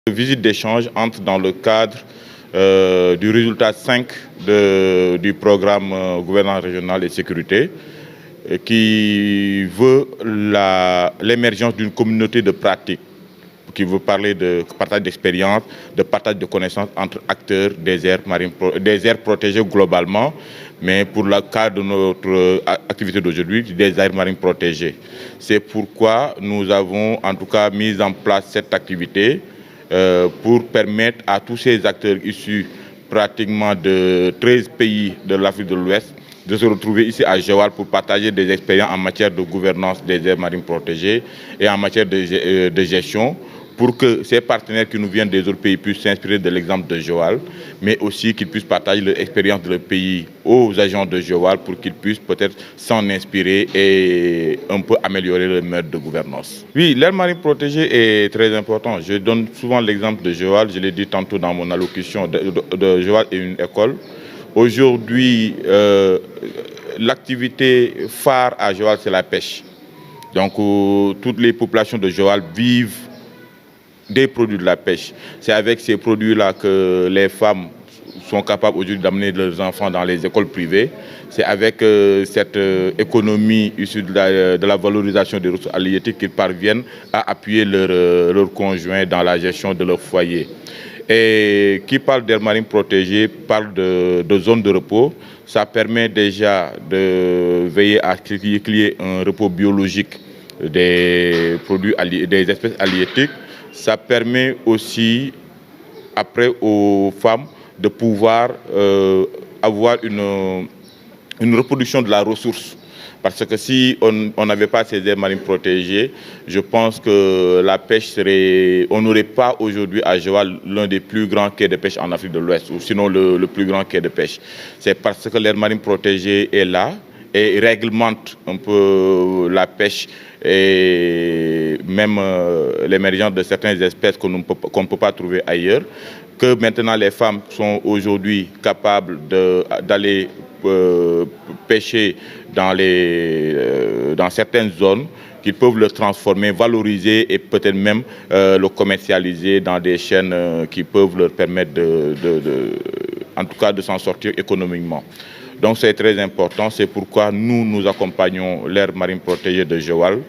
La visite d'échange entre dans le cadre du résultat 5 du programme gouvernance régionale et sécurité qui veut l'émergence d'une communauté de pratique, qui veut parler de partage d'expérience, de partage de connaissances entre acteurs des aires protégées globalement, mais pour le cas de notre activité d'aujourd'hui, des aires marines protégées. C'est pourquoi nous avons en tout cas mis en place cette activité pour permettre à tous ces acteurs issus pratiquement de 13 pays de l'Afrique de l'Ouest de se retrouver ici à Joal pour partager des expériences en matière de gouvernance des aires marines protégées et en matière de gestion, pour que ces partenaires qui nous viennent des autres pays puissent s'inspirer de l'exemple de Joal, mais aussi qu'ils puissent partager l'expérience de leur pays aux agents de Joal pour qu'ils puissent peut-être s'en inspirer et un peu améliorer le mode de gouvernance. Oui, l'aire marine protégée est très important. Je donne souvent l'exemple de Joal, je l'ai dit tantôt dans mon allocution, de Joal et une école. Aujourd'hui, l'activité phare à Joal, c'est la pêche. Donc, toutes les populations de Joal vivent des produits de la pêche. C'est avec ces produits-là que les femmes sont capables aujourd'hui d'amener leurs enfants dans les écoles privées. C'est avec cette économie issue de la valorisation des ressources halieutiques qu'ils parviennent à appuyer leurs conjoints dans la gestion de leur foyer. Et qui parle d'aire marine protégée parle de zones de repos. Ça permet déjà de veiller à qu'il y ait un repos biologique des produits, des espèces halieutiques. Ça permet aussi, après, aux femmes de pouvoir avoir une reproduction de la ressource. Parce que si on n'avait pas ces aires marines protégées, je pense que la pêche serait... On n'aurait pas aujourd'hui à Joal l'un des plus grands quais de pêche en Afrique de l'Ouest, ou sinon le plus grand quai de pêche. C'est parce que l'aire marine protégée est là et réglemente un peu la pêche et même l'émergence de certaines espèces qu'on ne peut pas trouver ailleurs, que maintenant les femmes sont aujourd'hui capables d'aller pêcher dans certaines zones, qu'ils peuvent le transformer, valoriser et peut-être même le commercialiser dans des chaînes qui peuvent leur permettre en tout cas de s'en sortir économiquement. Donc c'est très important, c'est pourquoi nous accompagnons l'aire marine protégée de Joal,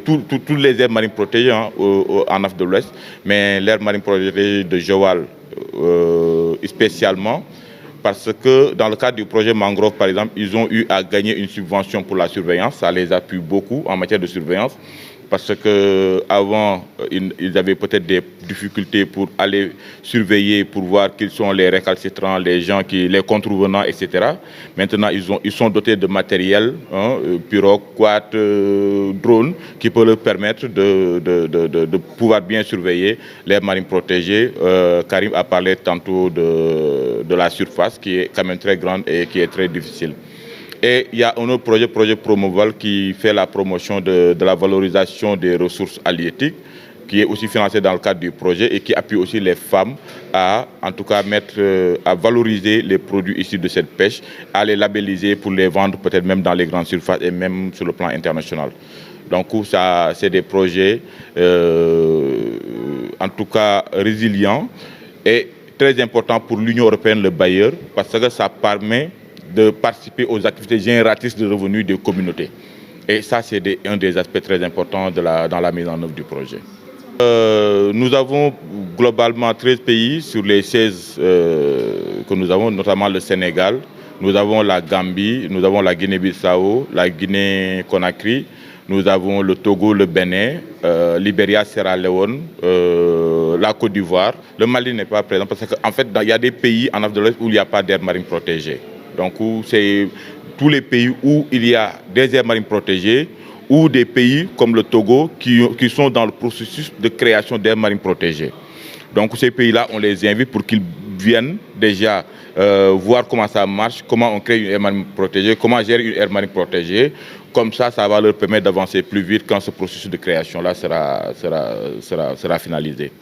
toutes les aires marines protégées en Afrique de l'Ouest, mais l'aire marine protégée de Joal spécialement, parce que dans le cadre du projet Mangrove, par exemple, ils ont eu à gagner une subvention pour la surveillance, ça les appuie beaucoup en matière de surveillance, parce qu'avant, ils avaient peut-être des difficultés pour aller surveiller, pour voir qui sont les récalcitrants, les gens, les contrevenants, etc. Maintenant, ils sont dotés de matériel, pirogues, quads, drones, qui peuvent leur permettre de pouvoir bien surveiller les marines protégées. Karim a parlé tantôt de la surface, qui est quand même très grande et qui est très difficile. Et il y a un autre projet Promoval, qui fait la promotion de la valorisation des ressources halieutiques, qui est aussi financé dans le cadre du projet et qui appuie aussi les femmes à, en tout cas, à valoriser les produits issus de cette pêche, à les labelliser pour les vendre peut-être même dans les grandes surfaces et même sur le plan international. Donc ça, c'est des projets, en tout cas, résilients et très importants pour l'Union européenne, le bailleur, parce que ça permet de participer aux activités génératrices de revenus des communautés. Et ça, c'est un des aspects très importants dans la mise en œuvre du projet. Nous avons globalement 13 pays sur les 16 que nous avons, notamment le Sénégal. Nous avons la Gambie, nous avons la Guinée-Bissau, la Guinée-Conakry, nous avons le Togo, le Bénin, Libéria, Sierra Leone, la Côte d'Ivoire. Le Mali n'est pas présent parce qu'en fait, il y a des pays en Afrique de l'Ouest où il n'y a pas d'aire marine protégée. Donc, c'est tous les pays où il y a des aires marines protégées ou des pays comme le Togo qui sont dans le processus de création d'aires marines protégées. Donc, ces pays-là, on les invite pour qu'ils viennent déjà voir comment ça marche, comment on crée une aire marine protégée, comment gérer une aire marine protégée. Comme ça, ça va leur permettre d'avancer plus vite quand ce processus de création-là sera finalisé.